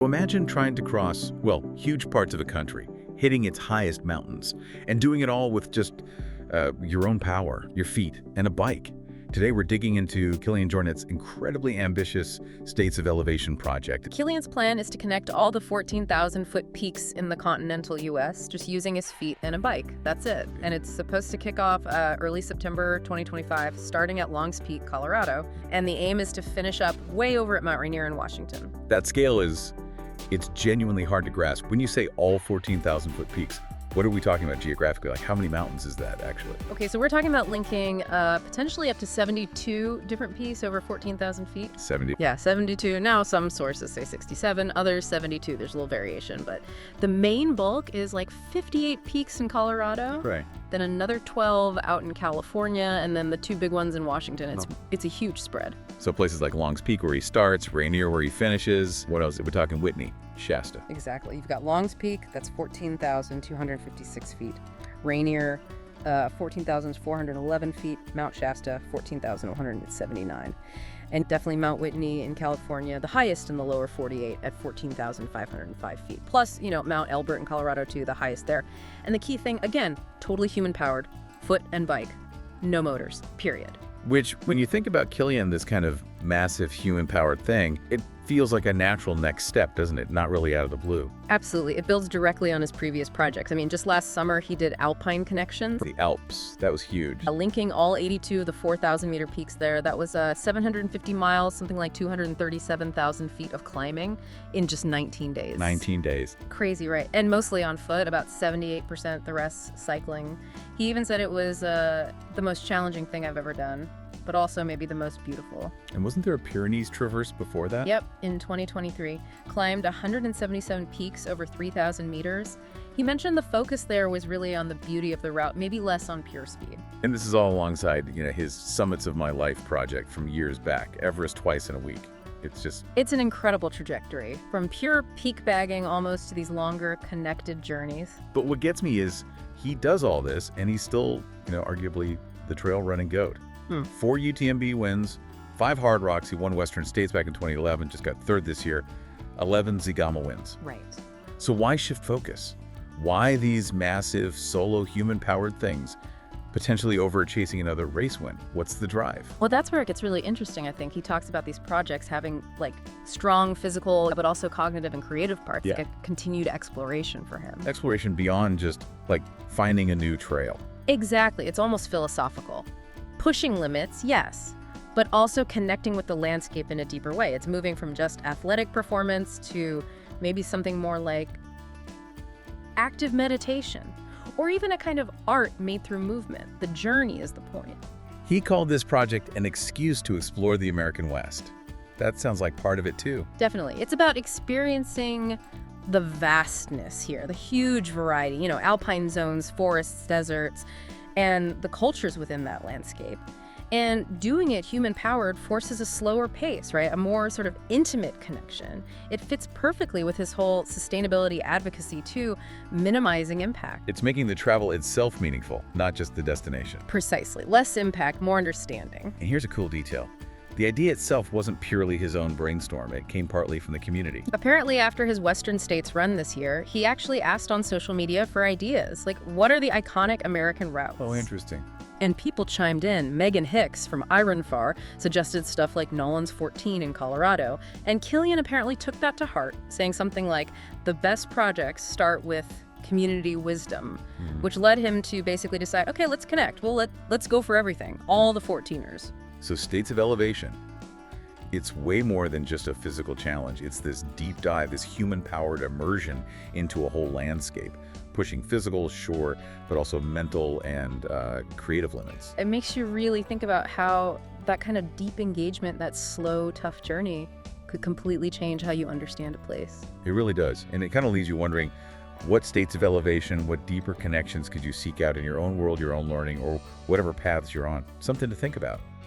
Imagine trying to cross, well, huge parts of a country, hitting its highest mountains, and doing it all with just your own power, your feet, and a bike. Today we're digging into Kilian Jornet's incredibly ambitious States of Elevation project. Kilian's plan is to connect all the 14,000-foot peaks in the continental U.S. just using his feet and a bike. That's it. And it's supposed to kick off early September 2025, starting at Longs Peak, Colorado. And the aim is to finish up way over at Mount Rainier in Washington. That scale it's genuinely hard to grasp. When you say all 14,000-foot peaks, what are we talking about geographically? Like, how many mountains is that, actually? Okay, so we're talking about linking potentially up to 72 different peaks over 14,000 feet. 70? Yeah, 72. Now, some sources say 67, others 72. There's a little variation, but the main bulk is like 58 peaks in Colorado. Right. Then another 12 out in California, and then the two big ones in Washington. It's a huge spread. So places like Longs Peak where he starts, Rainier where he finishes. What else? We're talking Whitney, Shasta. Exactly. You've got Longs Peak, that's 14,256 feet. Rainier, 14,411 feet. Mount Shasta, 14,179. And definitely Mount Whitney in California, the highest in the lower 48 at 14,505 feet. Plus, Mount Elbert in Colorado too, the highest there. And the key thing, again, totally human-powered, foot and bike, no motors, period. Which, when you think about Kilian, this kind of massive human-powered thing, it feels like a natural next step, doesn't it? Not really out of the blue. Absolutely. It builds directly on his previous projects. I mean, just last summer, he did Alpine Connections. The Alps, that was huge. Linking all 82 of the 4,000-meter peaks there. That was 750 miles, something like 237,000 feet of climbing in just 19 days. 19 days. Crazy, right? And mostly on foot, about 78%, the rest cycling. He even said it was the most challenging thing I've ever done, but also maybe the most beautiful. And wasn't there a Pyrenees Traverse before that? Yep, in 2023. Climbed 177 peaks over 3,000 meters. He mentioned the focus there was really on the beauty of the route, maybe less on pure speed. And this is all alongside, his Summits of My Life project from years back, Everest twice in a week. It's an incredible trajectory, from pure peak bagging almost to these longer connected journeys. But what gets me is he does all this, and he's still, arguably the trail running GOAT. 4 UTMB wins, 5 Hard Rocks. He won Western States back in 2011, just got third this year, 11 Zegama wins. Right. So why shift focus? Why these massive solo human-powered things potentially over chasing another race win? What's the drive? Well, that's where it gets really interesting, I think. He talks about these projects having strong physical, but also cognitive and creative parts, Yeah. like a continued exploration for him. Exploration beyond just finding a new trail. Exactly. It's almost philosophical. Pushing limits, yes, but also connecting with the landscape in a deeper way. It's moving from just athletic performance to maybe something more like active meditation, or even a kind of art made through movement. The journey is the point. He called this project an excuse to explore the American West. That sounds like part of it too. Definitely. It's about experiencing the vastness here, the huge variety, alpine zones, forests, deserts, and the cultures within that landscape. And doing it human-powered forces a slower pace, right? A more sort of intimate connection. It fits perfectly with his whole sustainability advocacy too, minimizing impact. It's making the travel itself meaningful, not just the destination. Precisely. Less impact, more understanding. And here's a cool detail. The idea itself wasn't purely his own brainstorm. It came partly from the community. Apparently, after his Western States run this year, he actually asked on social media for ideas. What are the iconic American routes? Oh, interesting. And people chimed in. Megan Hicks from Ironfar suggested stuff like Nolan's 14 in Colorado. And Kilian apparently took that to heart, saying something like, the best projects start with community wisdom, which led him to basically decide, okay, let's connect. Well, let's go for everything, all the 14ers. So States of Elevation, it's way more than just a physical challenge. It's this deep dive, this human-powered immersion into a whole landscape, pushing physical, sure, but also mental and creative limits. It makes you really think about how that kind of deep engagement, that slow, tough journey could completely change how you understand a place. It really does. And it kind of leaves you wondering, what states of elevation, what deeper connections could you seek out in your own world, your own learning, or whatever paths you're on? Something to think about.